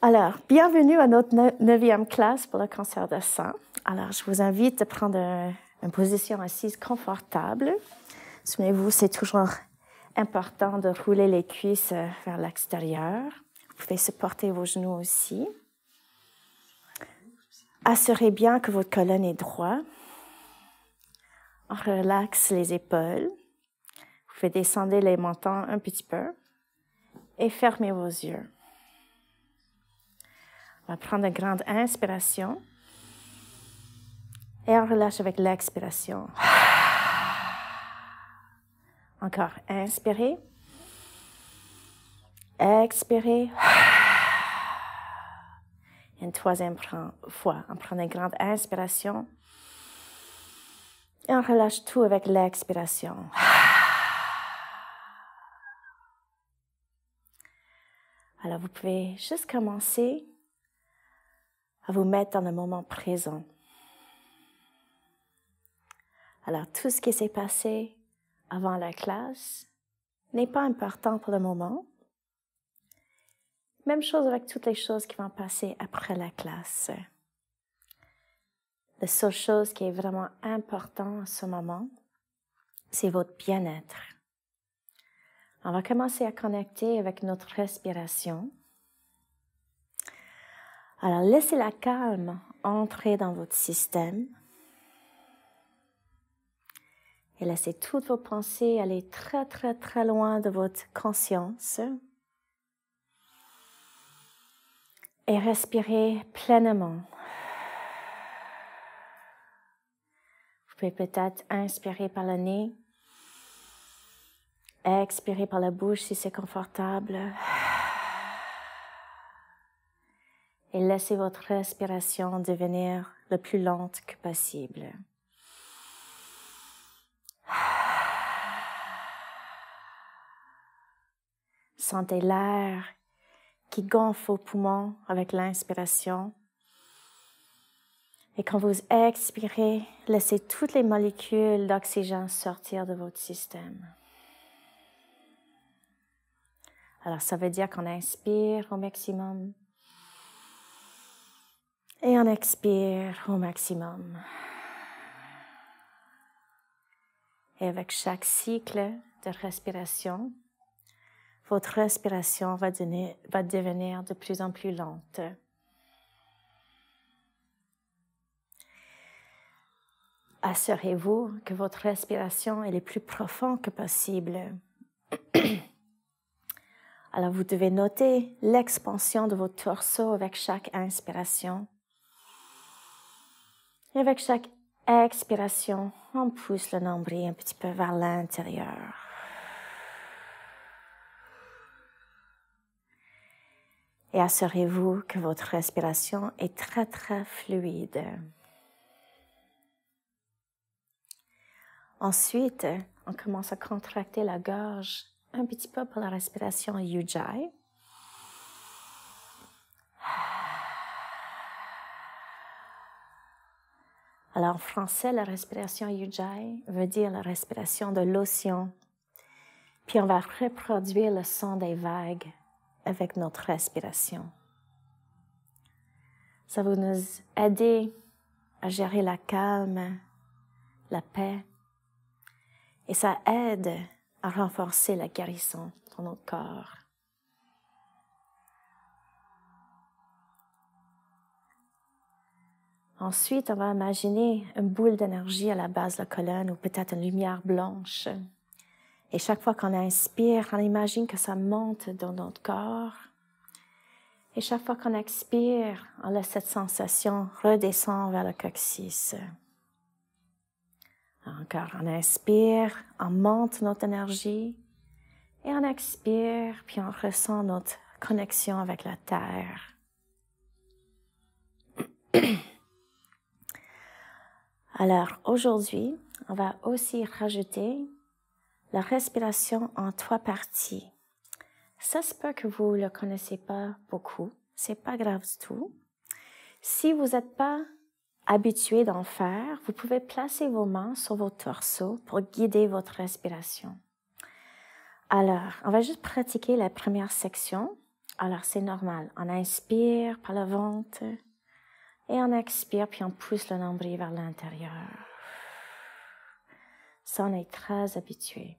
Alors, bienvenue à notre 9e classe pour le cancer de sein. Alors, je vous invite à prendre une position assise confortable. Souvenez-vous, c'est toujours important de rouler les cuisses vers l'extérieur. Vous pouvez supporter vos genoux aussi. Assurez bien que votre colonne est droite. On relaxe les épaules. Vous pouvez descendre les mentons un petit peu et fermez vos yeux. On va prendre une grande inspiration et on relâche avec l'expiration. Encore, inspirez, expirez. Une troisième fois, on prend une grande inspiration et on relâche tout avec l'expiration. Alors, vous pouvez juste commencer à vous mettre dans le moment présent. Alors, tout ce qui s'est passé avant la classe n'est pas important pour le moment. Même chose avec toutes les choses qui vont passer après la classe. La seule chose qui est vraiment importante à ce moment, c'est votre bien-être. On va commencer à connecter avec notre respiration. Alors, laissez la calme entrer dans votre système. Et laissez toutes vos pensées aller très, très, très loin de votre conscience. Et respirez pleinement. Vous pouvez peut-être inspirer par le nez. Expirer par la bouche si c'est confortable. Et laissez votre respiration devenir le plus lente que possible. Sentez l'air qui gonfle aux poumons avec l'inspiration. Et quand vous expirez, laissez toutes les molécules d'oxygène sortir de votre système. Alors, ça veut dire qu'on inspire au maximum et on expire au maximum. Et avec chaque cycle de respiration, votre respiration va devenir de plus en plus lente. Assurez-vous que votre respiration est le plus profonde que possible. Alors, vous devez noter l'expansion de votre torse avec chaque inspiration. Et avec chaque expiration, on pousse le nombril un petit peu vers l'intérieur. Et assurez-vous que votre respiration est très, très fluide. Ensuite, on commence à contracter la gorge un petit peu pour la respiration Ujjayi. Alors, en français, la respiration Ujjayi veut dire la respiration de l'océan. Puis, on va reproduire le son des vagues avec notre respiration. Ça va nous aider à gérer la calme, la paix. Et ça aide à renforcer la guérison dans notre corps. Ensuite, on va imaginer une boule d'énergie à la base de la colonne ou peut-être une lumière blanche. Et chaque fois qu'on inspire, on imagine que ça monte dans notre corps. Et chaque fois qu'on expire, on laisse cette sensation redescendre vers le coccyx. Encore, on inspire, on monte notre énergie. Et on expire, puis on ressent notre connexion avec la terre. Alors, aujourd'hui, on va aussi rajouter la respiration en 3 parties. Ça se peut que vous ne le connaissez pas beaucoup. C'est pas grave du tout. Si vous n'êtes pas habitué d'en faire, vous pouvez placer vos mains sur vos torseaux pour guider votre respiration. Alors, on va juste pratiquer la première section. Alors, c'est normal. On inspire par le ventre et on expire, puis on pousse le nombril vers l'intérieur. Ça, on est très habitué.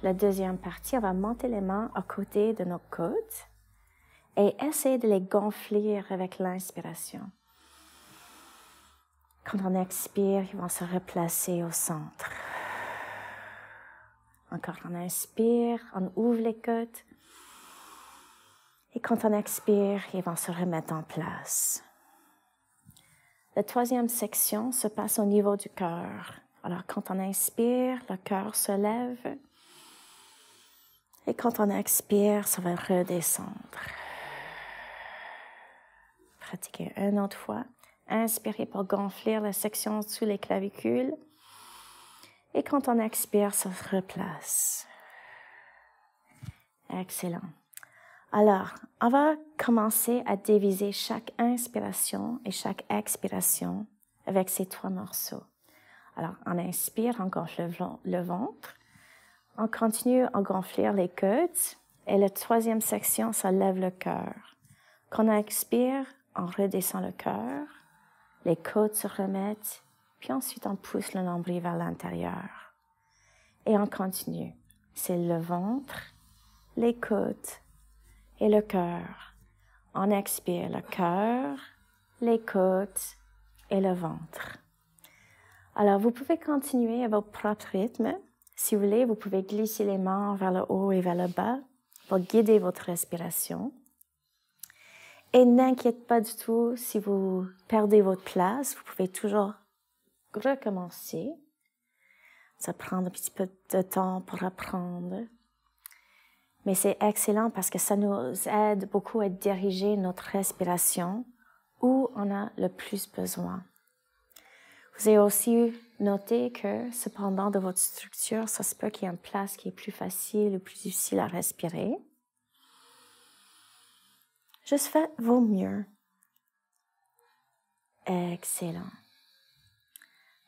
La deuxième partie, on va monter les mains à côté de nos côtes et essayer de les gonfler avec l'inspiration. Quand on expire, ils vont se replacer au centre. Encore, on inspire, on ouvre les côtes. Et quand on expire, ils vont se remettre en place. La troisième section se passe au niveau du cœur. Alors, quand on inspire, le cœur se lève. Et quand on expire, ça va redescendre. Pratiquez une autre fois. Inspirez pour gonfler la section sous les clavicules. Et quand on expire, ça se replace. Excellent. Alors, on va commencer à diviser chaque inspiration et chaque expiration avec ces 3 morceaux. Alors, on inspire, on gonfle le ventre. On continue à gonfler les côtes. Et la troisième section, ça lève le cœur. Quand on expire, on redescend le cœur. Les côtes se remettent. Puis ensuite, on pousse le nombril vers l'intérieur. Et on continue. C'est le ventre, les côtes et le cœur. On expire le cœur, les côtes et le ventre. Alors, vous pouvez continuer à votre propre rythme. Si vous voulez, vous pouvez glisser les mains vers le haut et vers le bas pour guider votre respiration. Et n'inquiétez pas du tout si vous perdez votre place. Vous pouvez toujours recommencer. Ça prend un petit peu de temps pour apprendre. Mais c'est excellent parce que ça nous aide beaucoup à diriger notre respiration où on a le plus besoin. Vous avez aussi noté que, cependant, de votre structure, ça se peut qu'il y ait une place qui est plus facile ou plus difficile à respirer. Juste faites vos mieux. Excellent.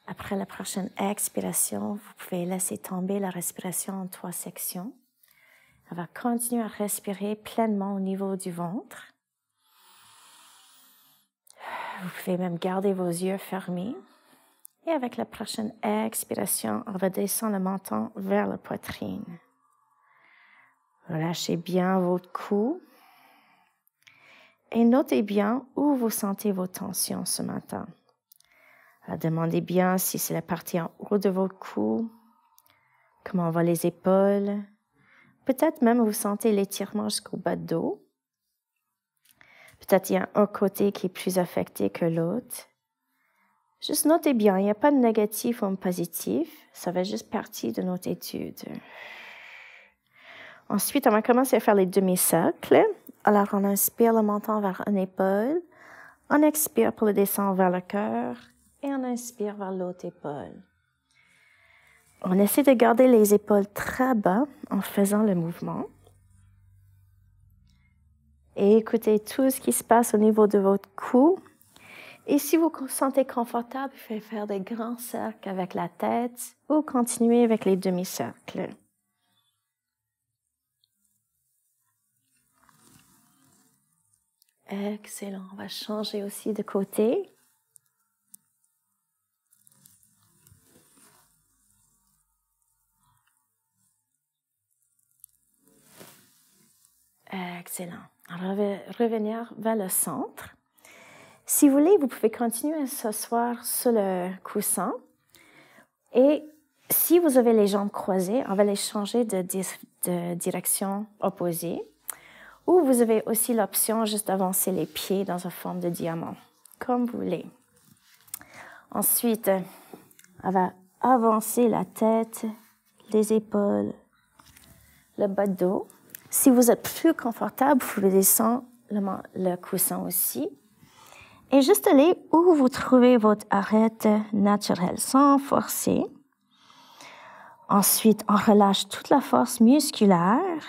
Après la prochaine expiration, vous pouvez laisser tomber la respiration en 3 sections. On va continuer à respirer pleinement au niveau du ventre. Vous pouvez même garder vos yeux fermés. Et avec la prochaine expiration, on va descendre le menton vers la poitrine. Relâchez bien votre cou. Et notez bien où vous sentez vos tensions ce matin. Alors, demandez bien si c'est la partie en haut de votre cou, comment vont les épaules. Peut-être même vous sentez l'étirement jusqu'au bas de dos. Peut-être il y a un côté qui est plus affecté que l'autre. Juste notez bien, il n'y a pas de négatif ou de positif. Ça fait juste partie de notre étude. Ensuite, on va commencer à faire les demi-cercles. Alors, on inspire le menton vers une épaule. On expire pour le descendre vers le cœur. Et on inspire vers l'autre épaule. On essaie de garder les épaules très bas en faisant le mouvement. Et écoutez tout ce qui se passe au niveau de votre cou. Et si vous vous sentez confortable, vous pouvez faire des grands cercles avec la tête ou continuer avec les demi-cercles. Excellent. On va changer aussi de côté. Excellent. Alors, revenir vers le centre. Si vous voulez, vous pouvez continuer à s'asseoir sur le coussin. Et si vous avez les jambes croisées, on va les changer de direction opposée. Ou vous avez aussi l'option juste d'avancer les pieds dans une forme de diamant, comme vous voulez. Ensuite, on va avancer la tête, les épaules, le bas de dos. Si vous êtes plus confortable, vous pouvez descendre le coussin aussi. Et juste aller où vous trouvez votre arête naturelle, sans forcer. Ensuite, on relâche toute la force musculaire.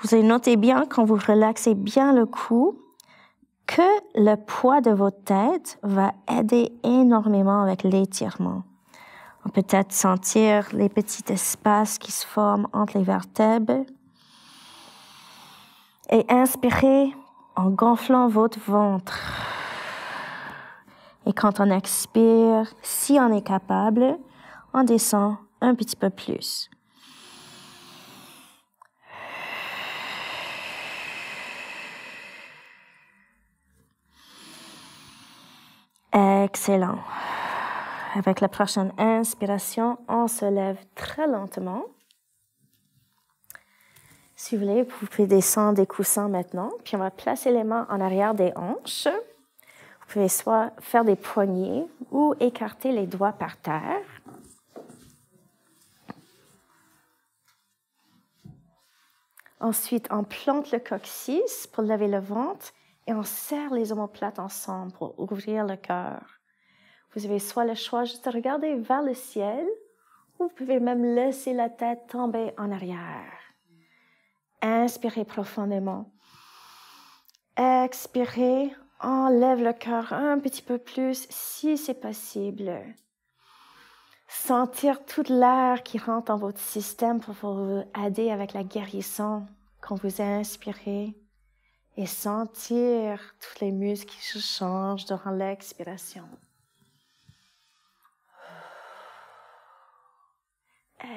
Vous allez noter bien, quand vous relaxez bien le cou, que le poids de votre tête va aider énormément avec l'étirement. On peut peut-être sentir les petits espaces qui se forment entre les vertèbres. Et inspirez en gonflant votre ventre. Et quand on expire, si on est capable, on descend un petit peu plus. Excellent. Avec la prochaine inspiration, on se lève très lentement. Si vous voulez, vous pouvez descendre des coussins maintenant, puis on va placer les mains en arrière des hanches. Vous pouvez soit faire des poignées ou écarter les doigts par terre. Ensuite, on plante le coccyx pour lever le ventre et on serre les omoplates ensemble pour ouvrir le cœur. Vous avez soit le choix juste de regarder vers le ciel ou vous pouvez même laisser la tête tomber en arrière. Inspirez profondément. Expirez, enlève le cœur un petit peu plus si c'est possible. Sentir toute l'air qui rentre dans votre système pour vous aider avec la guérison quand vous inspirez et sentir tous les muscles qui se changent durant l'expiration.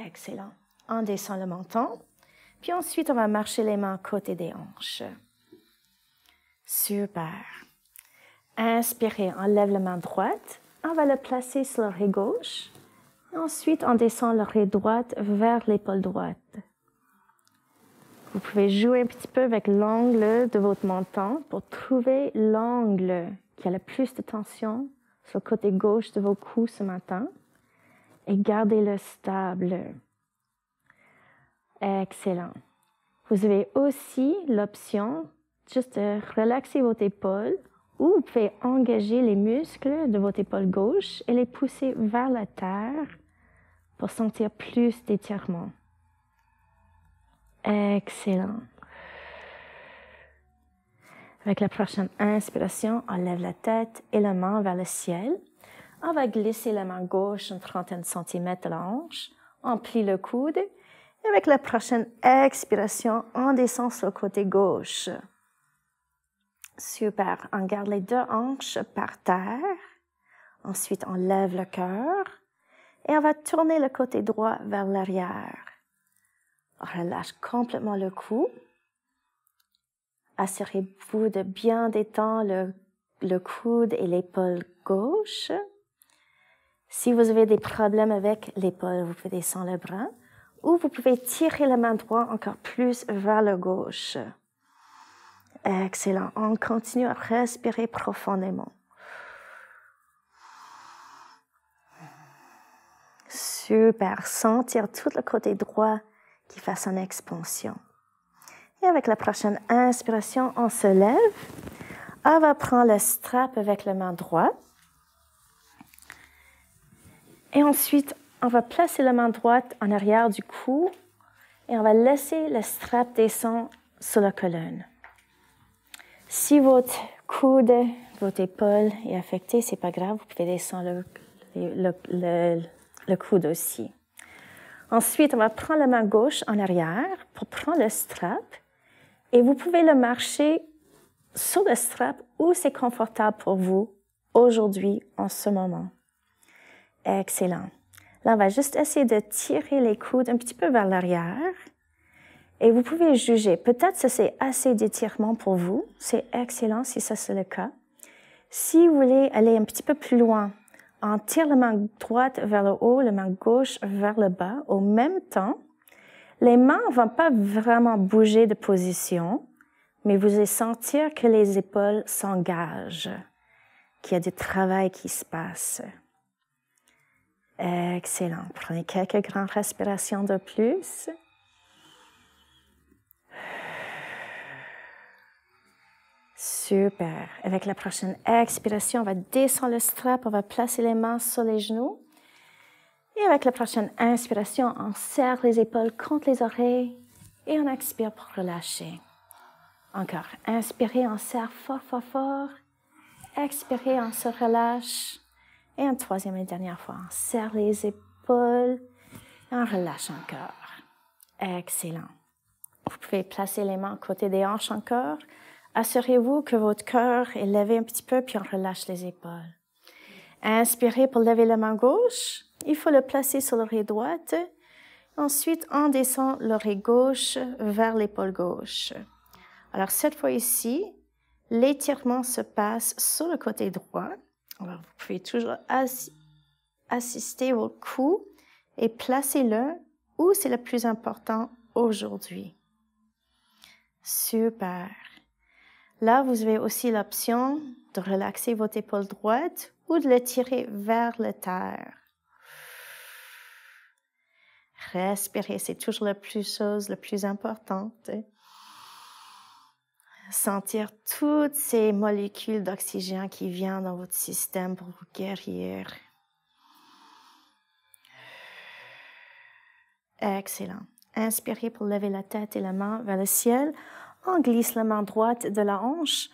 Excellent. On descend le menton. Puis ensuite, on va marcher les mains à côté des hanches. Super. Inspirez, on lève la main droite. On va le placer sur l'oreille gauche. Ensuite, on descend l'oreille droite vers l'épaule droite. Vous pouvez jouer un petit peu avec l'angle de votre menton pour trouver l'angle qui a le plus de tension sur le côté gauche de vos coups ce matin et gardez-le stable. Excellent. Vous avez aussi l'option juste de relaxer votre épaule ou vous pouvez engager les muscles de votre épaule gauche et les pousser vers la terre pour sentir plus d'étirement. Excellent. Avec la prochaine inspiration, on lève la tête et la main vers le ciel. On va glisser la main gauche une trentaine de centimètres de la hanche. On plie le coude. Et avec la prochaine expiration, on descend sur le côté gauche. Super. On garde les deux hanches par terre. Ensuite, on lève le cœur. Et on va tourner le côté droit vers l'arrière. On relâche complètement le cou. Assurez-vous de bien détendre le coude et l'épaule gauche. Si vous avez des problèmes avec l'épaule, vous pouvez descendre le bras. Ou vous pouvez tirer la main droite encore plus vers le gauche. Excellent. On continue à respirer profondément. Super. Sentir tout le côté droit qui fait son expansion. Et avec la prochaine inspiration, on se lève. On va prendre le strap avec la main droite. Et ensuite, on va placer la main droite en arrière du cou et on va laisser le strap descendre sur la colonne. Si votre coude, votre épaule est affectée, c'est pas grave, vous pouvez descendre le coude aussi. Ensuite, on va prendre la main gauche en arrière pour prendre le strap et vous pouvez le marcher sur le strap où c'est confortable pour vous aujourd'hui, en ce moment. Excellent. Là, on va juste essayer de tirer les coudes un petit peu vers l'arrière. Et vous pouvez juger. Peut-être que c'est assez d'étirement pour vous. C'est excellent si ça c'est le cas. Si vous voulez aller un petit peu plus loin, on tire la main droite vers le haut, la main gauche vers le bas. Au même temps, les mains ne vont pas vraiment bouger de position, mais vous allez sentir que les épaules s'engagent, qu'il y a du travail qui se passe. Excellent. Prenez quelques grandes respirations de plus. Super. Avec la prochaine expiration, on va descendre le strap, on va placer les mains sur les genoux. Et avec la prochaine inspiration, on serre les épaules contre les oreilles et on expire pour relâcher. Encore. Inspirez, on serre fort, fort, fort. Expirez, on se relâche. Et une troisième et dernière fois, on serre épaules. Et on relâche encore. Excellent. Vous pouvez placer les mains à côté des hanches encore. Assurez-vous que votre cœur est levé un petit peu, puis on relâche les épaules. Inspirez pour lever la main gauche. Il faut le placer sur l'oreille droite. Ensuite, on descend l'oreille gauche vers l'épaule gauche. Alors, cette fois ici, l'étirement se passe sur le côté droit. Alors, vous pouvez toujours assister au cou et placer-le où c'est le plus important aujourd'hui. Super. Là, vous avez aussi l'option de relaxer votre épaule droite ou de l'étirer vers la terre. Respirer, c'est toujours la chose la plus importante. Sentir toutes ces molécules d'oxygène qui viennent dans votre système pour vous guérir. Excellent. Inspirez pour lever la tête et la main vers le ciel. On glisse la main droite de la hanche.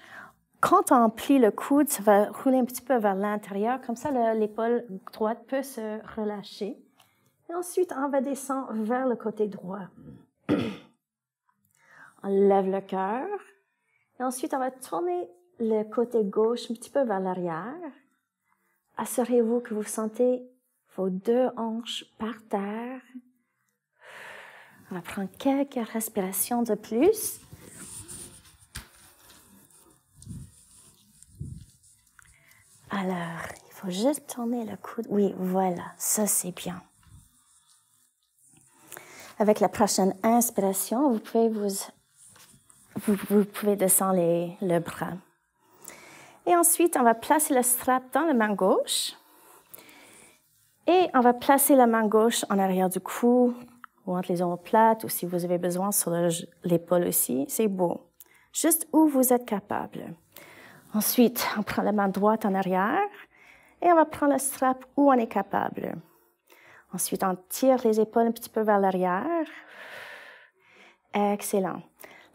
Quand on plie le coude, ça va rouler un petit peu vers l'intérieur. Comme ça, l'épaule droite peut se relâcher. Et ensuite, on va descendre vers le côté droit. On lève le cœur. Et ensuite, on va tourner le côté gauche un petit peu vers l'arrière. Assurez-vous que vous sentez vos deux hanches par terre. On va prendre quelques respirations de plus. Alors, il faut juste tourner le coude. Oui, voilà, ça c'est bien. Avec la prochaine inspiration, vous pouvez descendre le bras. Et ensuite, on va placer le strap dans la main gauche. Et on va placer la main gauche en arrière du cou, ou entre les omoplates, ou si vous avez besoin sur l'épaule aussi, c'est beau. Juste où vous êtes capable. Ensuite, on prend la main droite en arrière et on va prendre le strap où on est capable. Ensuite, on tire les épaules un petit peu vers l'arrière. Excellent.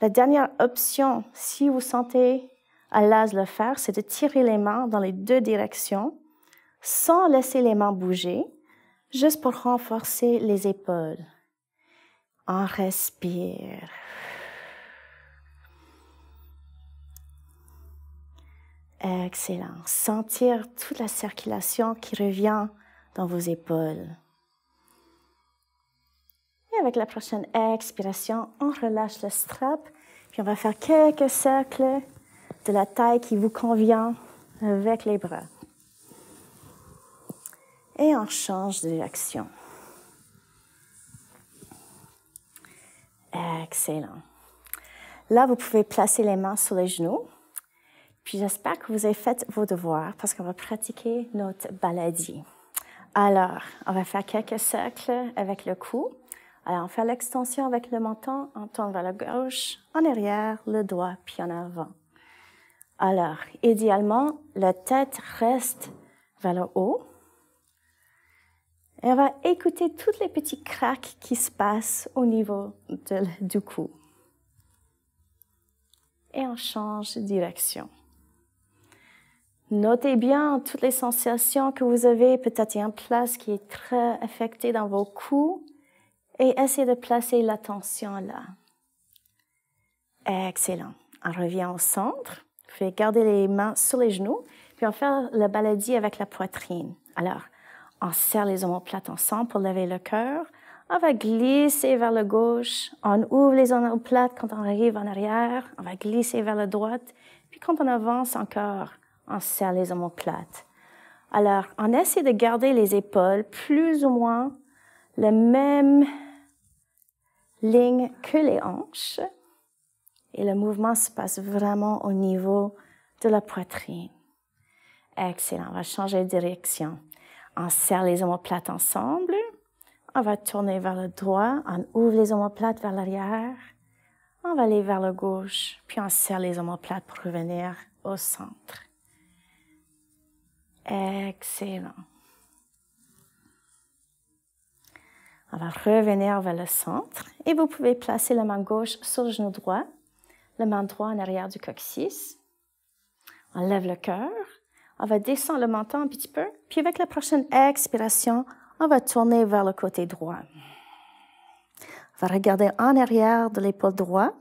La dernière option, si vous sentez à l'aise de le faire, c'est de tirer les mains dans les deux directions sans laisser les mains bouger, juste pour renforcer les épaules. On respire. Excellent. Sentir toute la circulation qui revient dans vos épaules. Et avec la prochaine expiration, on relâche le strap, puis on va faire quelques cercles de la taille qui vous convient avec les bras. Et on change de direction. Excellent. Là, vous pouvez placer les mains sur les genoux. Puis j'espère que vous avez fait vos devoirs parce qu'on va pratiquer notre baladie. Alors, on va faire quelques cercles avec le cou. Alors, on fait l'extension avec le menton, on tourne vers la gauche, en arrière, le doigt, puis en avant. Alors, idéalement, la tête reste vers le haut. Et on va écouter tous les petits cracks qui se passent au niveau du cou. Et on change de direction. Notez bien toutes les sensations que vous avez. Peut-être il y a une place qui est très affectée dans vos coups. Et essayez de placer l'attention là. Excellent. On revient au centre. Vous pouvez garder les mains sur les genoux. Puis on fait la baladie avec la poitrine. Alors, on serre les omoplates ensemble pour lever le cœur. On va glisser vers le gauche. On ouvre les omoplates quand on arrive en arrière. On va glisser vers la droite. Puis quand on avance encore, on serre les omoplates. Alors, on essaie de garder les épaules plus ou moins la même ligne que les hanches. Et le mouvement se passe vraiment au niveau de la poitrine. Excellent. On va changer de direction. On serre les omoplates ensemble. On va tourner vers le droit. On ouvre les omoplates vers l'arrière. On va aller vers le gauche. Puis on serre les omoplates pour revenir au centre. Excellent. On va revenir vers le centre. Et vous pouvez placer la main gauche sur le genou droit. La main droite en arrière du coccyx. On lève le cœur. On va descendre le menton un petit peu. Puis avec la prochaine expiration, On va tourner vers le côté droit. On va regarder en arrière de l'épaule droite.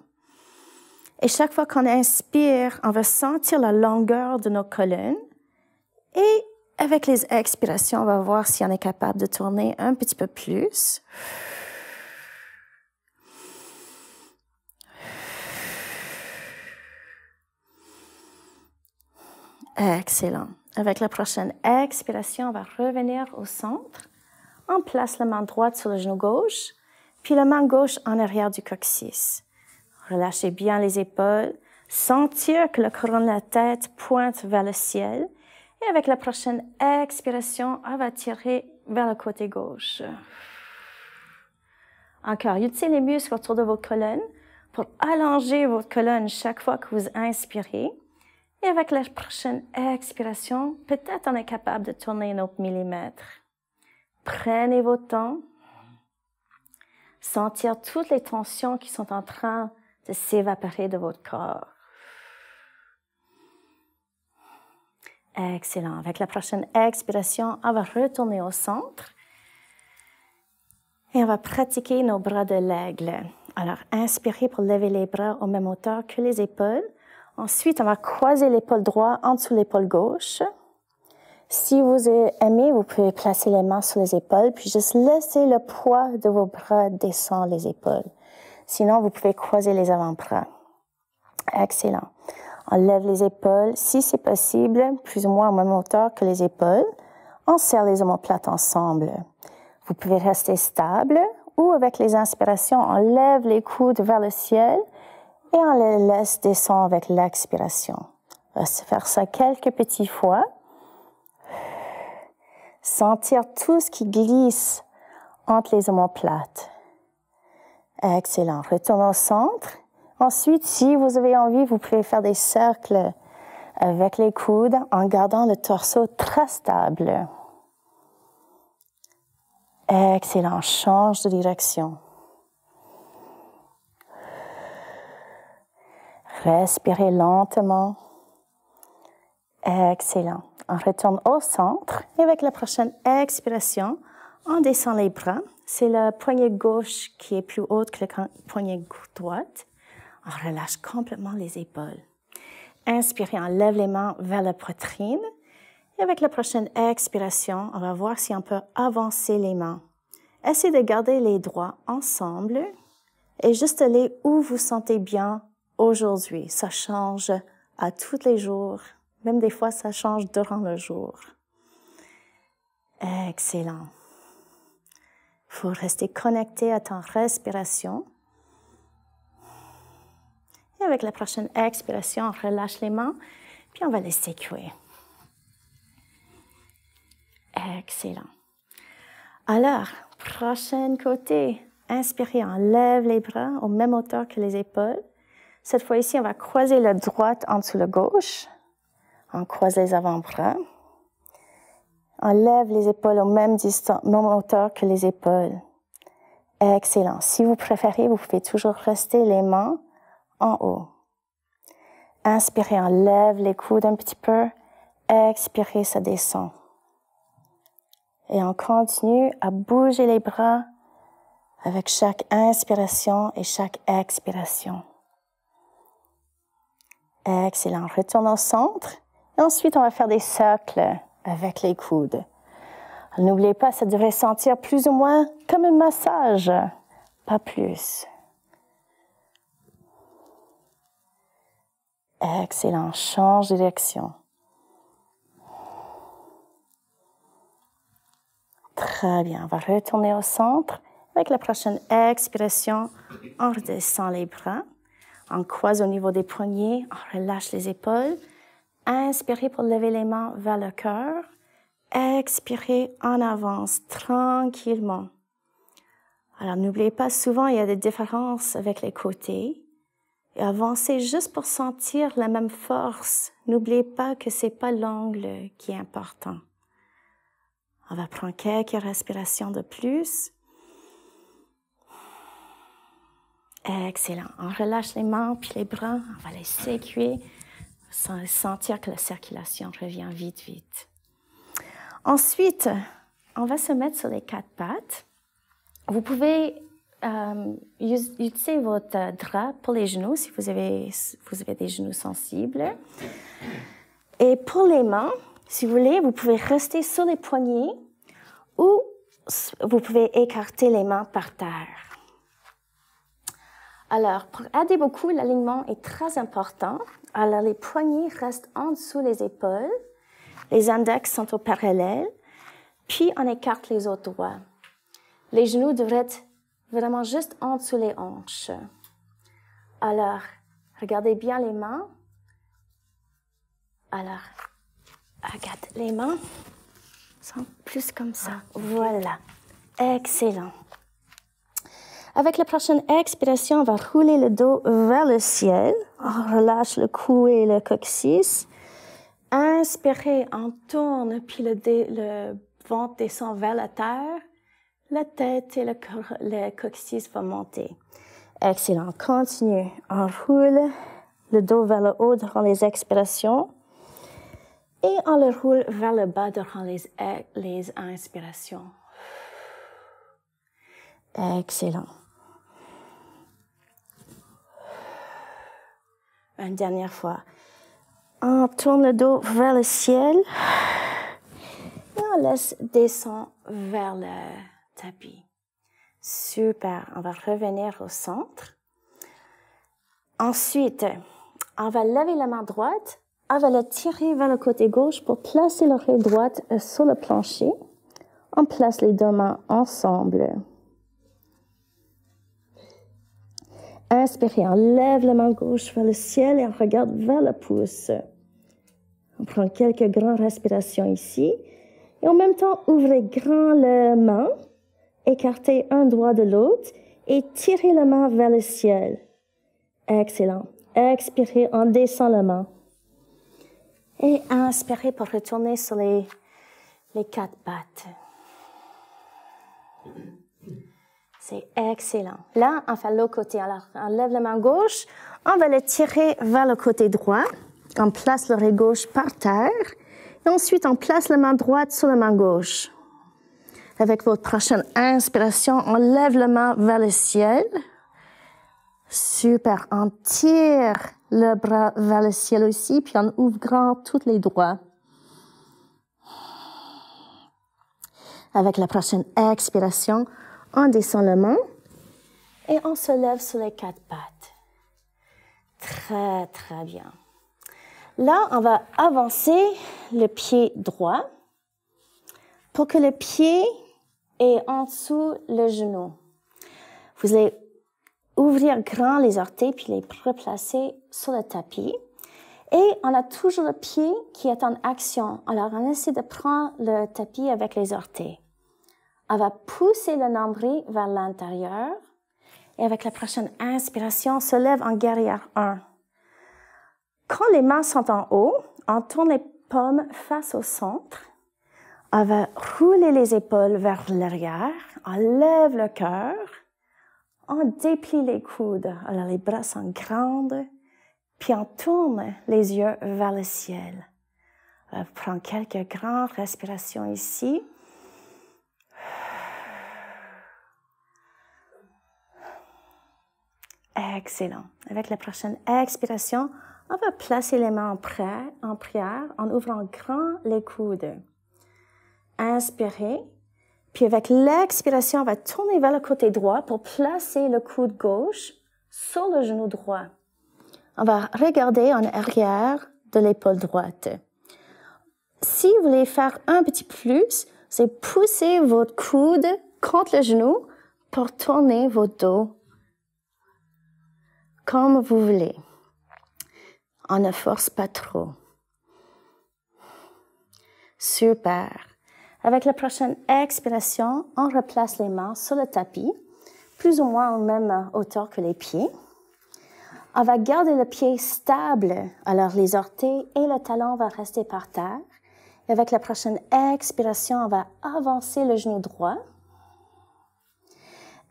Et chaque fois qu'on inspire, on va sentir la longueur de nos colonnes. Et avec les expirations, on va voir si on est capable de tourner un petit peu plus. Excellent. Avec la prochaine expiration, on va revenir au centre. On place la main droite sur le genou gauche, puis la main gauche en arrière du coccyx. Relâchez bien les épaules, sentir que la couronne de la tête pointe vers le ciel. Et avec la prochaine expiration, on va tirer vers le côté gauche. Encore, utilisez les muscles autour de votre colonne pour allonger votre colonne chaque fois que vous inspirez. Et avec la prochaine expiration, peut-être on est capable de tourner un autre millimètre. Prenez votre temps. Sentir toutes les tensions qui sont en train de s'évaporer de votre corps. Excellent. Avec la prochaine expiration, on va retourner au centre. Et on va pratiquer nos bras de l'aigle. Alors, inspirez pour lever les bras au même hauteur que les épaules. Ensuite, on va croiser l'épaule droite en dessous de l'épaule gauche. Si vous aimez, vous pouvez placer les mains sur les épaules, puis juste laisser le poids de vos bras descendre les épaules. Sinon, vous pouvez croiser les avant-bras. Excellent. On lève les épaules, si c'est possible, plus ou moins en même hauteur que les épaules. On serre les omoplates ensemble. Vous pouvez rester stable ou avec les inspirations, on lève les coudes vers le ciel et on les laisse descendre avec l'expiration. On va faire ça quelques petites fois. Sentir tout ce qui glisse entre les omoplates. Excellent. Retournez au centre. Ensuite, si vous avez envie, vous pouvez faire des cercles avec les coudes en gardant le torse très stable. Excellent. Change de direction. Respirez lentement. Excellent. On retourne au centre et avec la prochaine expiration, on descend les bras. C'est la poignée gauche qui est plus haute que la poignée droite. On relâche complètement les épaules. Inspirez, on lève les mains vers la poitrine. Et avec la prochaine expiration, on va voir si on peut avancer les mains. Essayez de garder les doigts ensemble et juste aller où vous sentez bien aujourd'hui. Ça change à tous les jours. Même des fois, ça change durant le jour. Excellent. Il faut rester connecté à ta respiration. Et avec la prochaine expiration, on relâche les mains, puis on va les secouer. Excellent. Alors, prochain côté. Inspirez, on lève les bras au même hauteur que les épaules. Cette fois-ci, on va croiser la droite en dessous de la gauche. On croise les avant-bras. On lève les épaules au même hauteur que les épaules. Excellent. Si vous préférez, vous pouvez toujours rester les mains en haut. Inspirez, on lève les coudes un petit peu. Expirez, ça descend. Et on continue à bouger les bras avec chaque inspiration et chaque expiration. Excellent. Retourne au centre. Et ensuite, on va faire des cercles avec les coudes. N'oubliez pas, ça devrait sentir plus ou moins comme un massage, pas plus. Excellent. Change de direction. Très bien. On va retourner au centre. Avec la prochaine expiration, on redescend les bras. On croise au niveau des poignets. On relâche les épaules. Inspirez pour lever les mains vers le cœur. Expirez, on avance tranquillement. Alors, n'oubliez pas, souvent, il y a des différences avec les côtés. Et avancez juste pour sentir la même force. N'oubliez pas que c'est pas l'angle qui est important. On va prendre quelques respirations de plus. Excellent. On relâche les mains puis les bras. On va les secouer. Sans sentir que la circulation revient vite, vite. Ensuite, on va se mettre sur les 4 pattes. Vous pouvez utiliser votre drap pour les genoux si vous avez des genoux sensibles. Et pour les mains, si vous voulez, vous pouvez rester sur les poignets ou vous pouvez écarter les mains par terre. Alors, pour aider beaucoup, l'alignement est très important. Alors, les poignets restent en dessous des épaules. Les index sont au parallèle. Puis, on écarte les autres doigts. Les genoux devraient être vraiment juste en dessous les hanches. Alors, regardez bien les mains. Alors, regarde, les mains sont plus comme ça. Voilà. Excellent. Avec la prochaine expiration, on va rouler le dos vers le ciel. On relâche le cou et le coccyx. Inspirez, on tourne, puis le ventre descend vers la terre. La tête et le coccyx vont monter. Excellent. Continue. On roule le dos vers le haut durant les expirations. Et on le roule vers le bas durant les inspirations. Excellent. Une dernière fois. On tourne le dos vers le ciel. Et on laisse descendre vers le tapis. Super. On va revenir au centre. Ensuite, on va lever la main droite. On va la tirer vers le côté gauche pour placer l'oreille droite sur le plancher. On place les deux mains ensemble. Inspirez, on lève la main gauche vers le ciel et on regarde vers le pouce. On prend quelques grandes respirations ici. Et en même temps, ouvrez grand la main, écartez un doigt de l'autre et tirez la main vers le ciel. Excellent. Expirez, on descend la main. Et inspirez pour retourner sur les 4 pattes. C'est excellent. Là, on fait l'autre côté. Alors, on lève la main gauche, on va le tirer vers le côté droit. On place l'oreille gauche par terre. Et ensuite, on place la main droite sur la main gauche. Avec votre prochaine inspiration, on lève la main vers le ciel. Super. On tire le bras vers le ciel aussi, puis on ouvre grand tous les doigts. Avec la prochaine expiration, on descend la main et on se lève sur les 4 pattes. Très, très bien. Là, on va avancer le pied droit pour que le pied est en dessous le genou. Vous allez ouvrir grand les orteils puis les replacer sur le tapis. Et on a toujours le pied qui est en action. Alors, on essaie de prendre le tapis avec les orteils. On va pousser le nombril vers l'intérieur. Et avec la prochaine inspiration, on se lève en guerrière 1. Quand les mains sont en haut, on tourne les paumes face au centre. On va rouler les épaules vers l'arrière. On lève le cœur. On déplie les coudes. Alors, les bras sont grands. Puis on tourne les yeux vers le ciel. On prend quelques grandes respirations ici. Excellent. Avec la prochaine expiration, on va placer les mains en prière en ouvrant grand les coudes. Inspirez. Puis avec l'expiration, on va tourner vers le côté droit pour placer le coude gauche sur le genou droit. On va regarder en arrière de l'épaule droite. Si vous voulez faire un petit plus, c'est pousser votre coude contre le genou pour tourner votre dos comme vous voulez. On ne force pas trop. Super. Avec la prochaine expiration, on replace les mains sur le tapis, plus ou moins en même hauteur que les pieds. On va garder le pied stable, alors les orteils et le talon vont rester par terre. Et avec la prochaine expiration, on va avancer le genou droit.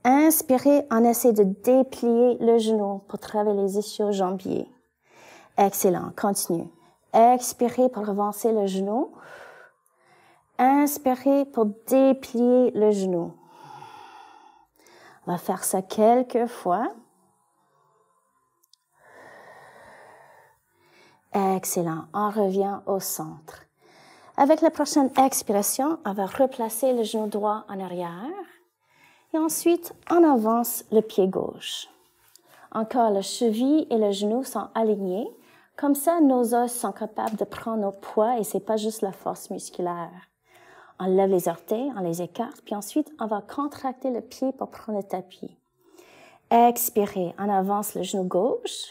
Inspirez, on essaie de déplier le genou pour travailler les ischio-jambiers. Excellent, continue. Expirez pour avancer le genou. Inspirez pour déplier le genou. On va faire ça quelques fois. Excellent. On revient au centre. Avec la prochaine expiration, on va replacer le genou droit en arrière. Et ensuite, on avance le pied gauche. Encore, la cheville et le genou sont alignés. Comme ça, nos os sont capables de prendre nos poids et c'est pas juste la force musculaire. On lève les orteils, on les écarte, puis ensuite, on va contracter le pied pour prendre le tapis. Expirez, on avance le genou gauche.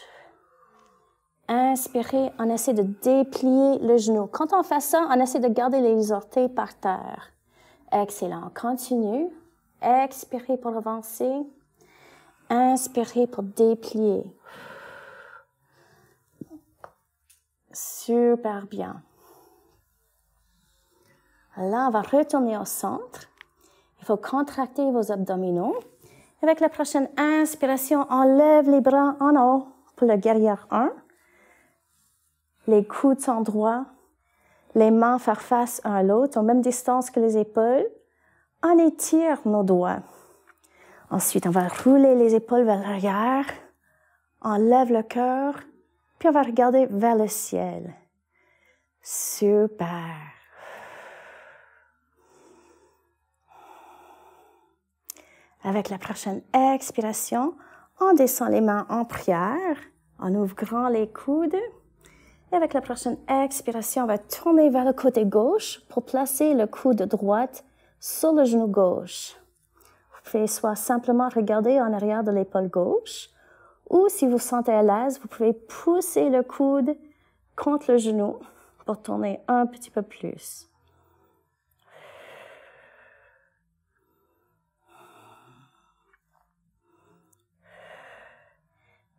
Inspirez, on essaie de déplier le genou. Quand on fait ça, on essaie de garder les orteils par terre. Excellent, on continue. Expirez pour avancer. Inspirez pour déplier. Super bien. Là, on va retourner au centre. Il faut contracter vos abdominaux. Avec la prochaine inspiration, on lève les bras en haut pour le guerrière 1. Les coudes sont droits. Les mains faire face un à l'autre, aux mêmes distances que les épaules. On étire nos doigts. Ensuite, on va rouler les épaules vers l'arrière. On lève le cœur. Puis on va regarder vers le ciel. Super. Avec la prochaine expiration, on descend les mains en prière, en ouvrant les coudes. Et avec la prochaine expiration, on va tourner vers le côté gauche pour placer le coude droite sur le genou gauche. Vous pouvez soit simplement regarder en arrière de l'épaule gauche, ou si vous vous sentez à l'aise, vous pouvez pousser le coude contre le genou pour tourner un petit peu plus.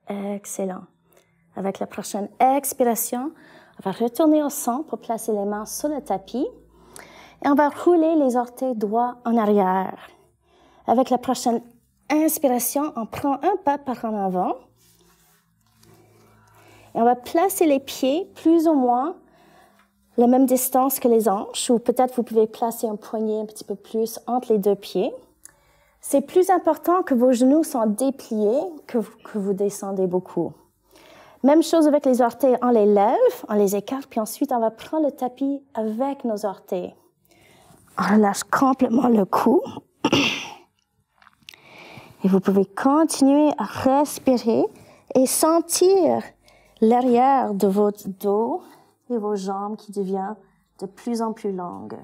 Excellent. Avec la prochaine expiration, on va retourner au centre pour placer les mains sur le tapis. Et on va rouler les orteils droits en arrière. Avec la prochaine inspiration, on prend un pas par en avant. Et on va placer les pieds plus ou moins la même distance que les hanches, ou peut-être vous pouvez placer un poignet un petit peu plus entre les deux pieds. C'est plus important que vos genoux soient dépliés que vous descendez beaucoup. Même chose avec les orteils, on les lève, on les écarte, puis ensuite on va prendre le tapis avec nos orteils. On relâche complètement le cou. Et vous pouvez continuer à respirer et sentir l'arrière de votre dos et vos jambes qui deviennent de plus en plus longues.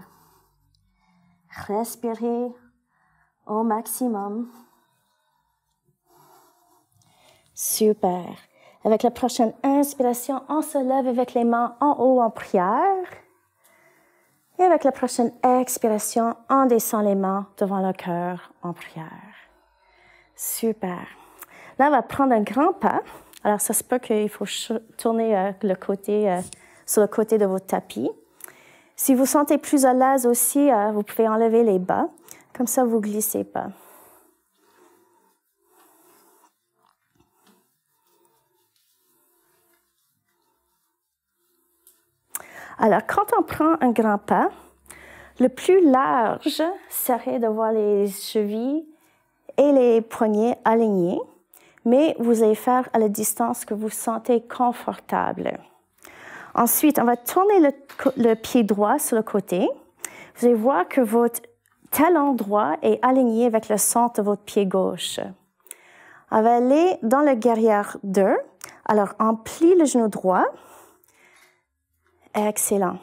Respirez au maximum. Super. Avec la prochaine inspiration, on se lève avec les mains en haut en prière. Et avec la prochaine expiration, on descend les mains devant le cœur en prière. Super. Là, on va prendre un grand pas. Alors, ça se peut qu'il faut tourner sur le côté de votre tapis. Si vous sentez plus à l'aise aussi, vous pouvez enlever les bas. Comme ça, vous ne glissez pas. Alors, quand on prend un grand pas, le plus large serait de voir les chevilles et les poignets alignés, mais vous allez faire à la distance que vous sentez confortable. Ensuite, on va tourner le pied droit sur le côté. Vous allez voir que votre talon droit est aligné avec le centre de votre pied gauche. On va aller dans le guerrière 2. Alors, on plie le genou droit. Excellent.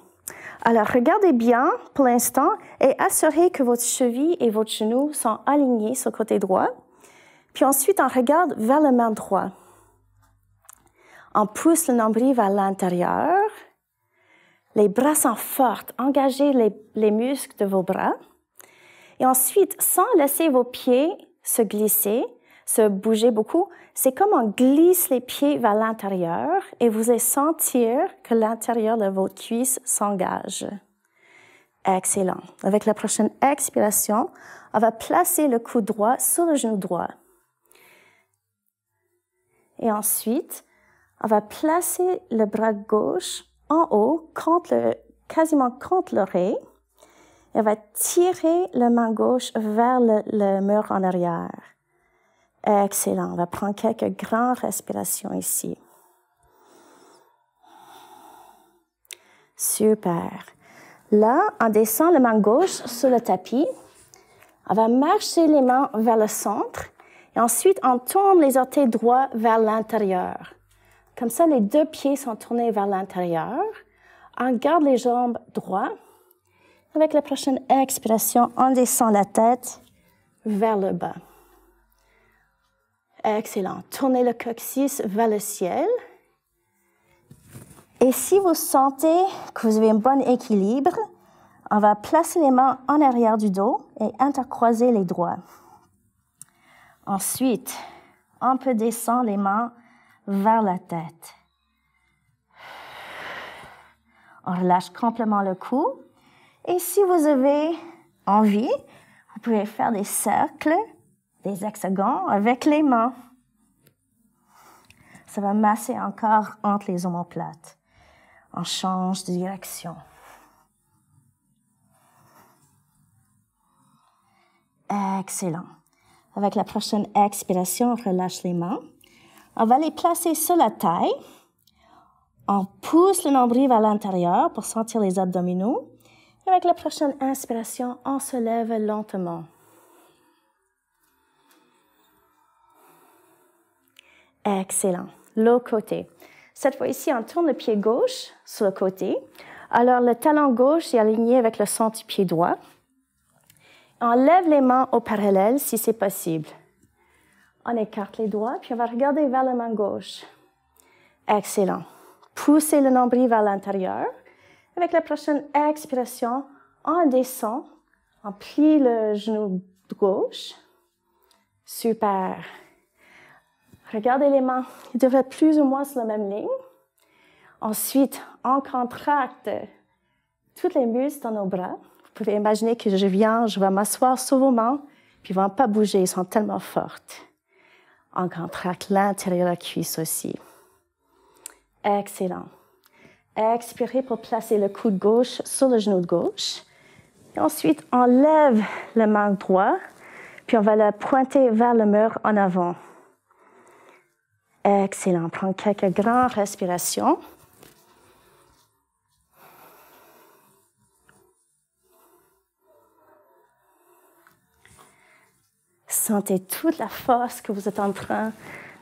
Alors, regardez bien pour l'instant et assurez que votre cheville et votre genou sont alignés sur le côté droit. Puis ensuite, on regarde vers le main droit. On pousse le nombril vers l'intérieur. Les bras sont forts. Engagez les muscles de vos bras. Et ensuite, sans laisser vos pieds se glisser, se bouger beaucoup, c'est comme on glisse les pieds vers l'intérieur et vous allez sentir que l'intérieur de votre cuisse s'engage. Excellent. Avec la prochaine expiration, on va placer le coude droit sur le genou droit. Et ensuite, on va placer le bras gauche en haut, quasiment contre l'oreille. Et on va tirer la main gauche vers le mur en arrière. Excellent. On va prendre quelques grandes respirations ici. Super. Là, on descend la main gauche sur le tapis. On va marcher les mains vers le centre. Et ensuite, on tourne les orteils droits vers l'intérieur. Comme ça, les deux pieds sont tournés vers l'intérieur. On garde les jambes droites. Avec la prochaine expiration, on descend la tête vers le bas. Excellent. Tournez le coccyx vers le ciel. Et si vous sentez que vous avez un bon équilibre, on va placer les mains en arrière du dos et intercroiser les doigts. Ensuite, on peut descendre les mains vers la tête. On relâche complètement le cou. Et si vous avez envie, vous pouvez faire des cercles, des hexagones avec les mains. Ça va masser encore entre les omoplates. On change de direction. Excellent. Avec la prochaine expiration, on relâche les mains. On va les placer sur la taille. On pousse le nombril vers l'intérieur pour sentir les abdominaux. Et avec la prochaine inspiration, on se lève lentement. Excellent. L'autre côté. Cette fois-ci, on tourne le pied gauche sur le côté. Alors, le talon gauche est aligné avec le centre du pied droit. On lève les mains au parallèle si c'est possible. On écarte les doigts, puis on va regarder vers la main gauche. Excellent. Poussez le nombril vers l'intérieur. Avec la prochaine expiration, on descend, on plie le genou gauche. Super. Regardez les mains, ils devraient être plus ou moins sur la même ligne. Ensuite, on contracte tous les muscles dans nos bras. Vous pouvez imaginer que je vais m'asseoir sur vos mains, puis ils ne vont pas bouger, ils sont tellement fortes. On contracte l'intérieur de la cuisse aussi. Excellent. Expirez pour placer le coude gauche sur le genou de gauche. Et ensuite, on lève la main droite, puis on va la pointer vers le mur en avant. Excellent. Prends quelques grandes respirations. Sentez toute la force que vous êtes en train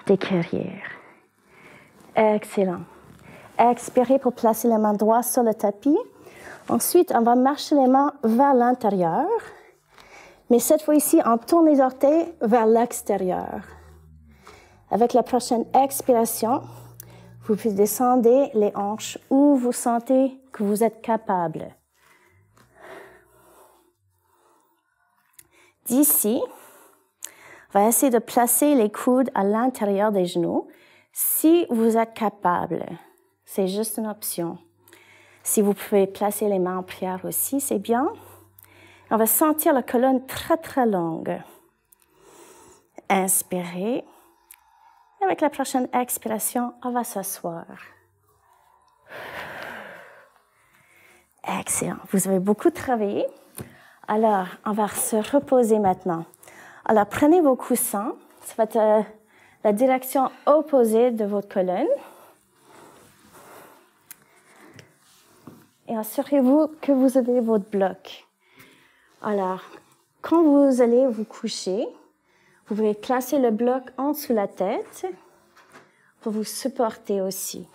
d'acquérir. Excellent. Expirez pour placer la main droite sur le tapis. Ensuite, on va marcher les mains vers l'intérieur. Mais cette fois-ci, on tourne les orteils vers l'extérieur. Avec la prochaine expiration, vous pouvez descendre les hanches où vous sentez que vous êtes capable. D'ici, on va essayer de placer les coudes à l'intérieur des genoux si vous êtes capable. C'est juste une option. Si vous pouvez placer les mains en prière aussi, c'est bien. On va sentir la colonne très, très longue. Inspirez. Avec la prochaine expiration, on va s'asseoir. Excellent. Vous avez beaucoup travaillé. Alors, on va se reposer maintenant. Alors, prenez vos coussins. Ça va être la direction opposée de votre colonne. Et assurez-vous que vous avez votre bloc. Alors, quand vous allez vous coucher, vous pouvez placer le bloc en dessous de la tête pour vous supporter aussi.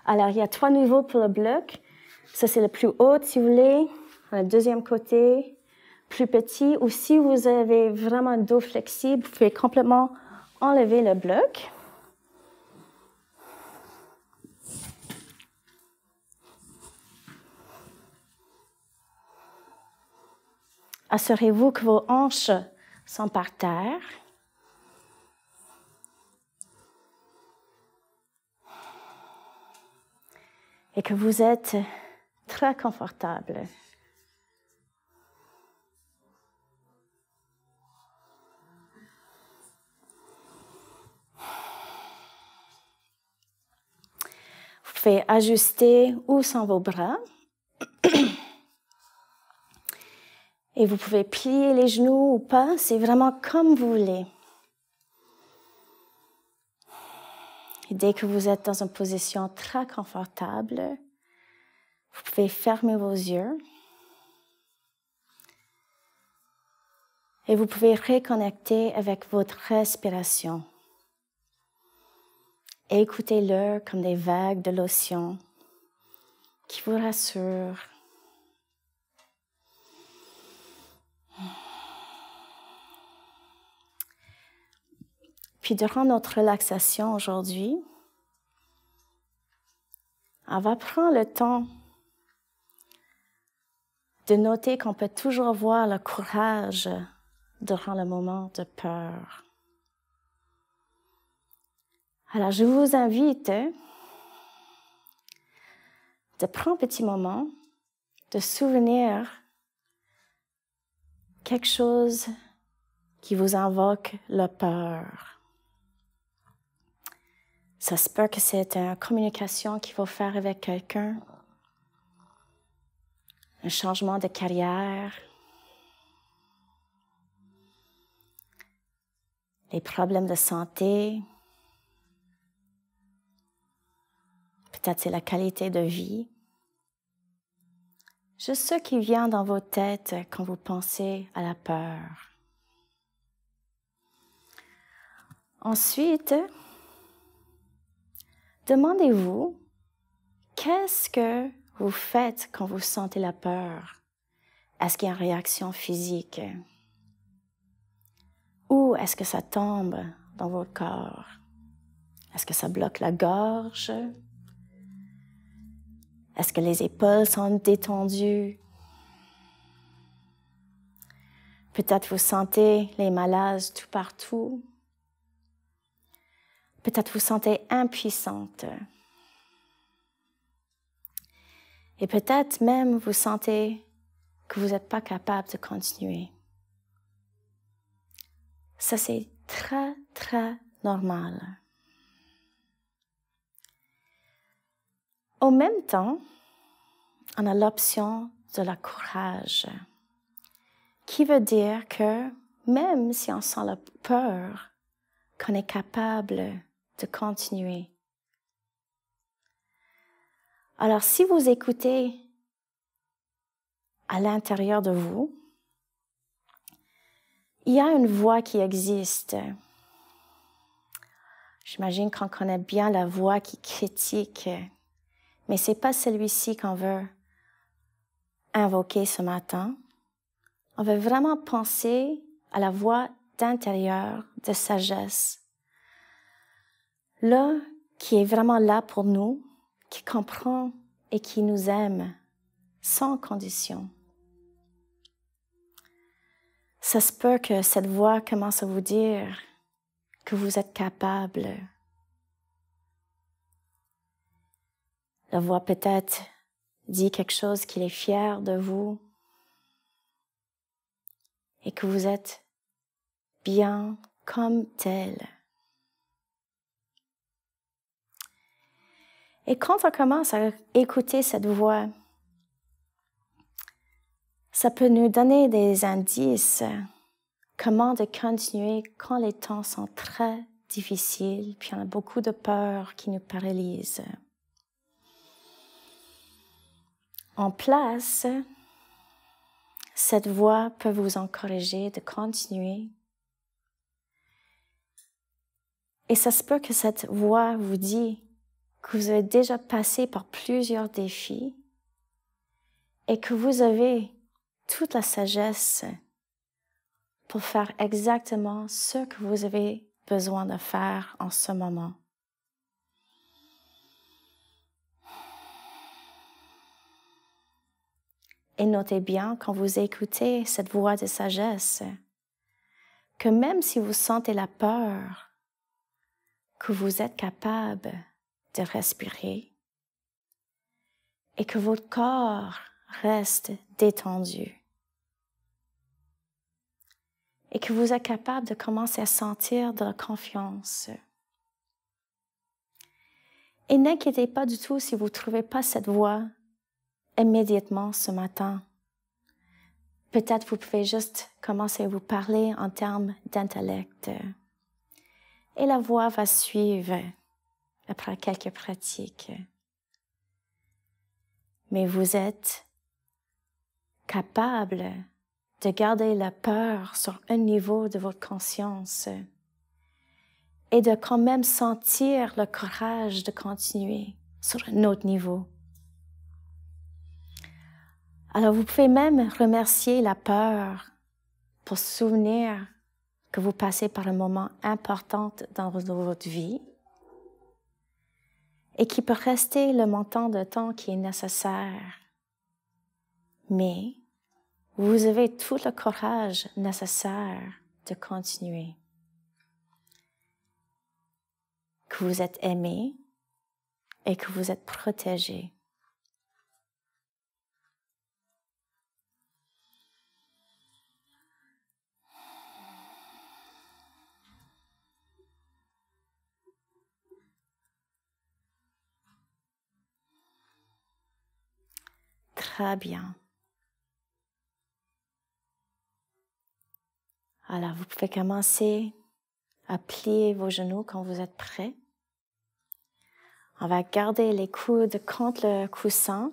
Alors, il y a 3 niveaux pour le bloc. Ça, c'est le plus haut, si vous voulez. Le deuxième côté, plus petit. Ou si vous avez vraiment un dos flexible, vous pouvez complètement enlever le bloc. Assurez-vous que vos hanches sont par terre. Et que vous êtes très confortable. Vous pouvez ajuster où sont vos bras. Et vous pouvez plier les genoux ou pas, c'est vraiment comme vous voulez. Et dès que vous êtes dans une position très confortable, vous pouvez fermer vos yeux. Et vous pouvez reconnecter avec votre respiration. Écoutez-le comme des vagues de l'océan qui vous rassurent. Puis durant notre relaxation aujourd'hui, on va prendre le temps de noter qu'on peut toujours voir le courage durant le moment de peur. Alors, je vous invite de prendre un petit moment, de souvenir quelque chose qui vous invoque la peur. Ça se peut que c'est une communication qu'il faut faire avec quelqu'un, un changement de carrière, les problèmes de santé, peut-être c'est la qualité de vie. Juste ce qui vient dans vos têtes quand vous pensez à la peur. Ensuite, demandez-vous, qu'est-ce que vous faites quand vous sentez la peur? Est-ce qu'il y a une réaction physique? Ou est-ce que ça tombe dans votre corps? Est-ce que ça bloque la gorge? Est-ce que les épaules sont détendues? Peut-être vous sentez les malaises tout partout. Peut-être vous sentez impuissante. Et peut-être même vous sentez que vous n'êtes pas capable de continuer. Ça, c'est très, très normal. Au même temps, on a l'option de la courage, qui veut dire que même si on sent la peur, qu'on est capable de continuer. Alors, si vous écoutez à l'intérieur de vous, il y a une voix qui existe. J'imagine qu'on connaît bien la voix qui critique, mais ce n'est pas celui-ci qu'on veut invoquer ce matin. On veut vraiment penser à la voix d'intérieur, de sagesse, là, qui est vraiment là pour nous, qui comprend et qui nous aime sans condition. Ça se peut que cette voix commence à vous dire que vous êtes capable. La voix peut-être dit quelque chose qu'il est fier de vous et que vous êtes bien comme tel. Et quand on commence à écouter cette voix, ça peut nous donner des indices comment de continuer quand les temps sont très difficiles, puis il y en a beaucoup de peurs qui nous paralysent. En place, cette voix peut vous encourager de continuer. Et ça se peut que cette voix vous dit que vous avez déjà passé par plusieurs défis et que vous avez toute la sagesse pour faire exactement ce que vous avez besoin de faire en ce moment. Et notez bien, quand vous écoutez cette voix de sagesse, que même si vous sentez la peur, que vous êtes capable de respirer et que votre corps reste détendu. Et que vous êtes capable de commencer à sentir de la confiance. Et n'inquiétez pas du tout si vous ne trouvez pas cette voix immédiatement ce matin. Peut-être vous pouvez juste commencer à vous parler en termes d'intellect. Et la voix va suivre après quelques pratiques. Mais vous êtes capable de garder la peur sur un niveau de votre conscience et de quand même sentir le courage de continuer sur un autre niveau. Alors vous pouvez même remercier la peur pour se souvenir que vous passez par un moment important dans votre vie et qui peut rester le montant de temps qui est nécessaire. Mais vous avez tout le courage nécessaire de continuer. Que vous êtes aimé et que vous êtes protégé. Très bien. Alors, vous pouvez commencer à plier vos genoux quand vous êtes prêts. On va garder les coudes contre le coussin.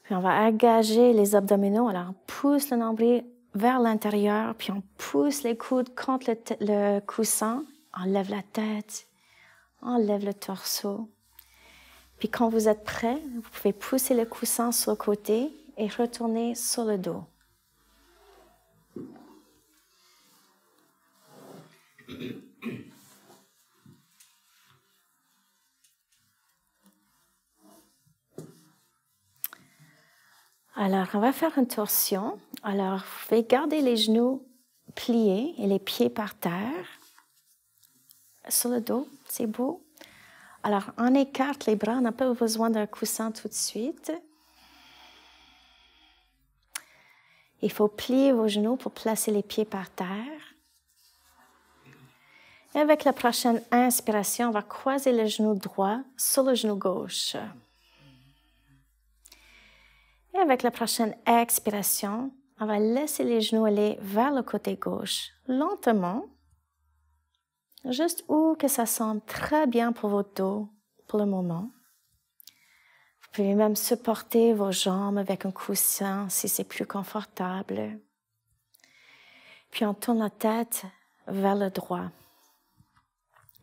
Puis on va engager les abdominaux. Alors, on pousse le nombril vers l'intérieur, puis on pousse les coudes contre le coussin. On lève la tête, on lève le torse. Puis quand vous êtes prêts, vous pouvez pousser le coussin sur le côté et retourner sur le dos. Alors, on va faire une torsion. Alors, vous pouvez garder les genoux pliés et les pieds par terre. Sur le dos, c'est beau. Alors, on écarte les bras, on n'a pas besoin d'un coussin tout de suite. Il faut plier vos genoux pour placer les pieds par terre. Et avec la prochaine inspiration, on va croiser le genou droit sur le genou gauche. Et avec la prochaine expiration, on va laisser les genoux aller vers le côté gauche, lentement, juste où que ça semble très bien pour votre dos pour le moment. Vous pouvez même supporter vos jambes avec un coussin si c'est plus confortable. Puis on tourne la tête vers le droit.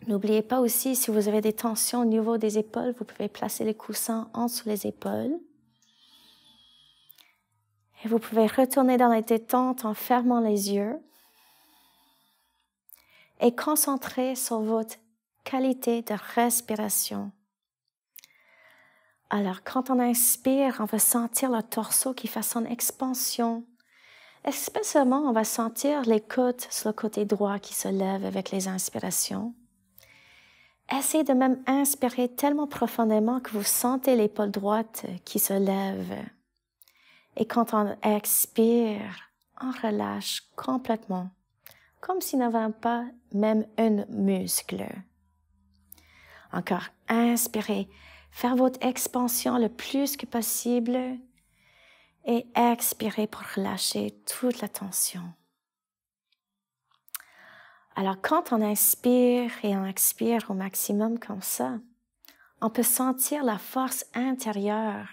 N'oubliez pas aussi, si vous avez des tensions au niveau des épaules, vous pouvez placer les coussins en dessous les épaules. Et vous pouvez retourner dans la détente en fermant les yeux et concentrer sur votre qualité de respiration. Alors, quand on inspire, on va sentir le torse qui fait son expansion. Especially, on va sentir les côtes sur le côté droit qui se lèvent avec les inspirations. Essayez de même inspirer tellement profondément que vous sentez l'épaule droite qui se lève. Et quand on expire, on relâche complètement, comme s'il n'y avait pas même un muscle. Encore, inspirez, faire votre expansion le plus que possible et expirez pour relâcher toute la tension. Alors, quand on inspire et on expire au maximum comme ça, on peut sentir la force intérieure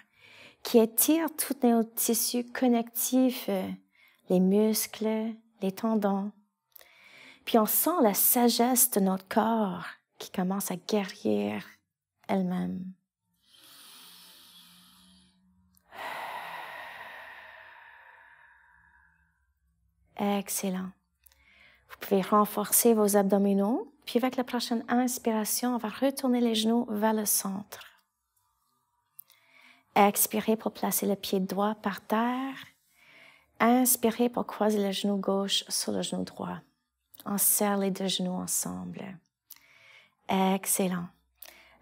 qui étire tous nos tissus connectifs, les muscles, les tendons. Puis on sent la sagesse de notre corps qui commence à guérir elle-même. Excellent. Vous pouvez renforcer vos abdominaux. Puis avec la prochaine inspiration, on va retourner les genoux vers le centre. Expirez pour placer le pied droit par terre. Inspirez pour croiser le genou gauche sur le genou droit. On serre les deux genoux ensemble. Excellent.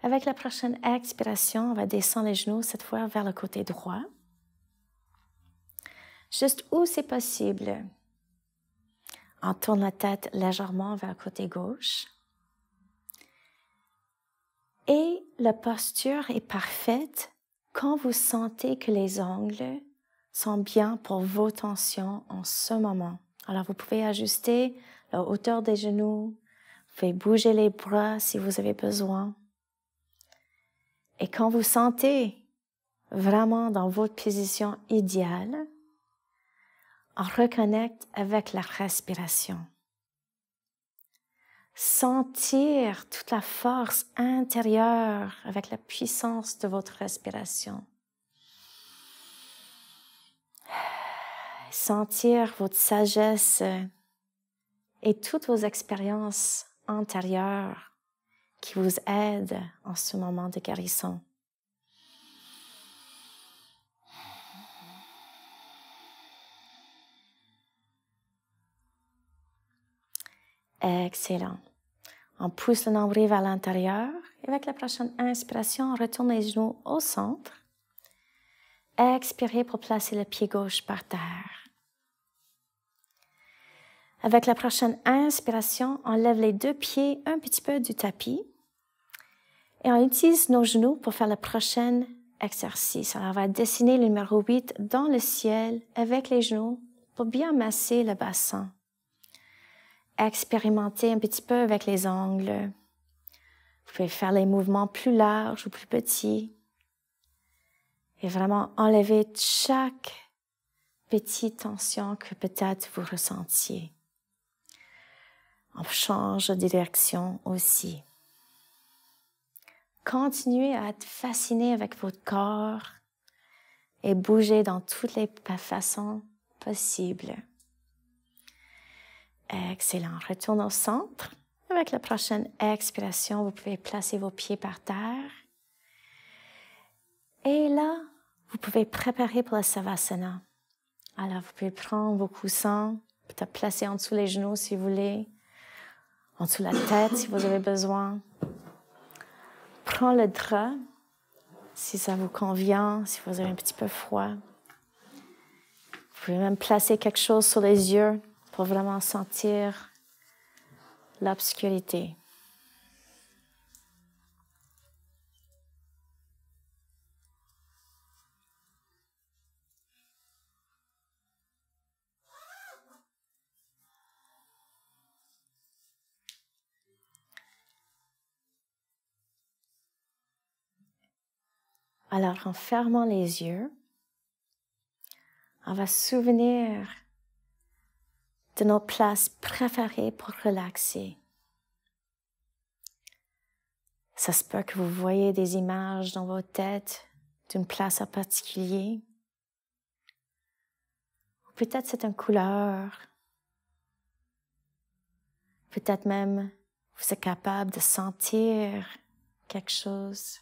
Avec la prochaine expiration, on va descendre les genoux cette fois vers le côté droit. Juste où c'est possible. On tourne la tête légèrement vers le côté gauche. Et la posture est parfaite quand vous sentez que les ongles sont bien pour vos tensions en ce moment. Alors, vous pouvez ajuster la hauteur des genoux, vous pouvez bouger les bras si vous avez besoin. Et quand vous sentez vraiment dans votre position idéale, on reconnecte avec la respiration. Sentir toute la force intérieure avec la puissance de votre respiration. Sentir votre sagesse et toutes vos expériences antérieures qui vous aident en ce moment de guérison. Excellent. On pousse le nombril vers l'intérieur. Et avec la prochaine inspiration, on retourne les genoux au centre. Expirez pour placer le pied gauche par terre. Avec la prochaine inspiration, on lève les deux pieds un petit peu du tapis. Et on utilise nos genoux pour faire le prochain exercice. Alors, on va dessiner le numéro 8 dans le ciel avec les genoux pour bien masser le bassin. Expérimentez un petit peu avec les ongles. Vous pouvez faire les mouvements plus larges ou plus petits. Et vraiment enlever chaque petite tension que peut-être vous ressentiez. On change de direction aussi. Continuez à être fasciné avec votre corps et bouger dans toutes les façons possibles. Excellent. Retourne au centre. Avec la prochaine expiration, vous pouvez placer vos pieds par terre. Et là, vous pouvez préparer pour le Savasana. Alors, vous pouvez prendre vos coussins, peut-être placer en dessous les genoux si vous voulez, en dessous la tête si vous avez besoin. Prends le drap si ça vous convient, si vous avez un petit peu froid. Vous pouvez même placer quelque chose sur les yeux pour vraiment sentir l'obscurité. Alors, en fermant les yeux, on va se souvenir de nos places préférées pour relaxer. Ça se peut que vous voyez des images dans votre tête d'une place en particulier. Ou peut-être c'est une couleur. Peut-être même vous êtes capable de sentir quelque chose.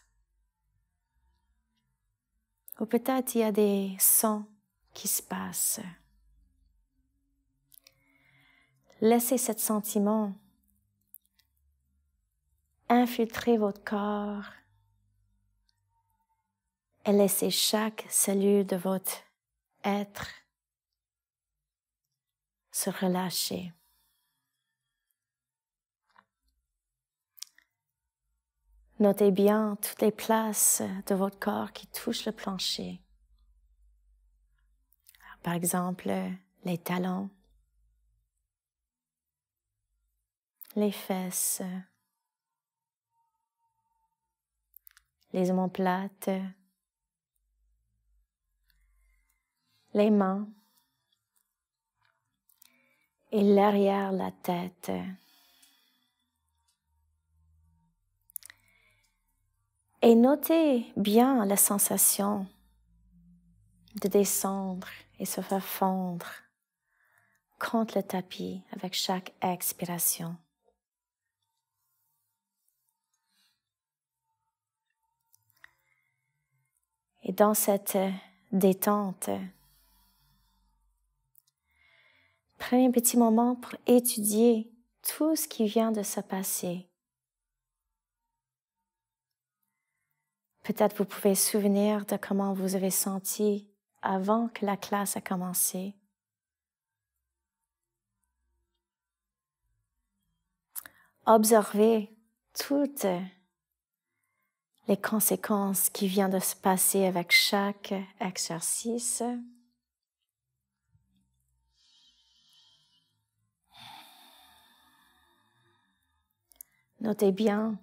Ou peut-être il y a des sons qui se passent. Laissez ce sentiment infiltrer votre corps et laissez chaque cellule de votre être se relâcher. Notez bien toutes les places de votre corps qui touchent le plancher. Alors, par exemple, les talons, les fesses, les omoplates, les mains et l'arrière de la tête. Et notez bien la sensation de descendre et se faire fondre contre le tapis avec chaque expiration. Et dans cette détente, prenez un petit moment pour étudier tout ce qui vient de se passer. Peut-être vous pouvez vous souvenir de comment vous avez senti avant que la classe a commencé. Observez toute les conséquences qui viennent de se passer avec chaque exercice. Notez bien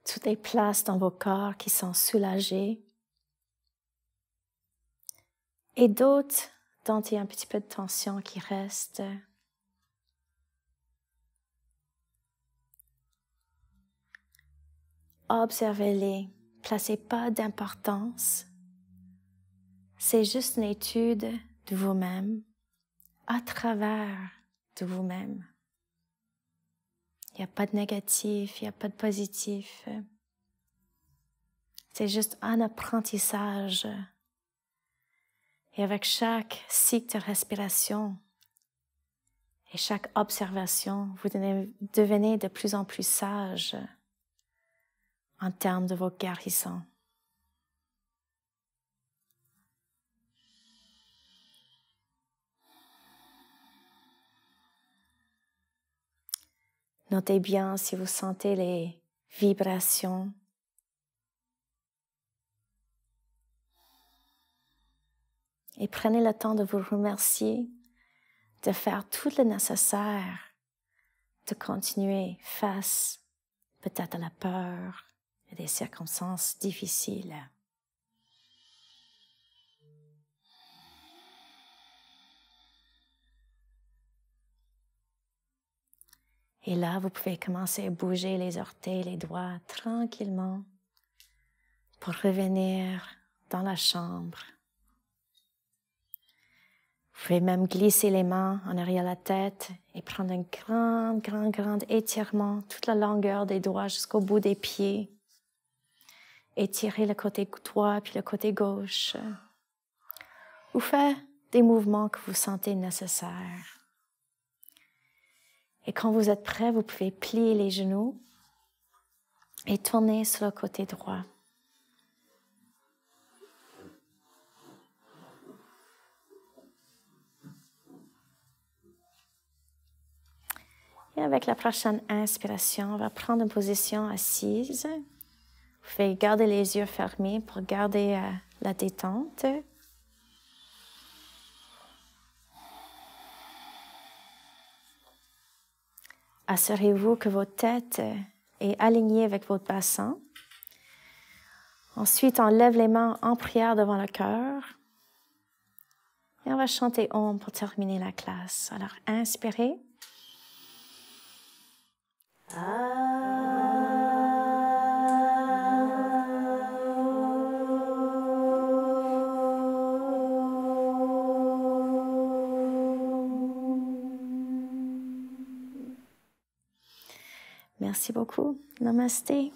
toutes les places dans vos corps qui sont soulagées et d'autres dont il y a un petit peu de tension qui reste. Observez-les, placez pas d'importance. C'est juste une étude de vous-même, à travers de vous-même. Il n'y a pas de négatif, il n'y a pas de positif. C'est juste un apprentissage. Et avec chaque cycle de respiration et chaque observation, vous devenez de plus en plus sage en termes de vos guérissons. Notez bien si vous sentez les vibrations. Et prenez le temps de vous remercier, de faire tout le nécessaire, de continuer face peut-être à la peur et des circonstances difficiles. Et là, vous pouvez commencer à bouger les orteils, les doigts tranquillement pour revenir dans la chambre. Vous pouvez même glisser les mains en arrière de la tête et prendre un grand étirement toute la longueur des doigts jusqu'au bout des pieds. Étirez le côté droit puis le côté gauche. Ou faites des mouvements que vous sentez nécessaires. Et quand vous êtes prêt, vous pouvez plier les genoux et tourner sur le côté droit. Et avec la prochaine inspiration, on va prendre une position assise. Vous pouvez garder les yeux fermés pour garder la détente. Assurez-vous que votre tête est alignée avec votre bassin. Ensuite, on lève les mains en prière devant le cœur. Et on va chanter Om pour terminer la classe. Alors, inspirez. Merci beaucoup. Namasté.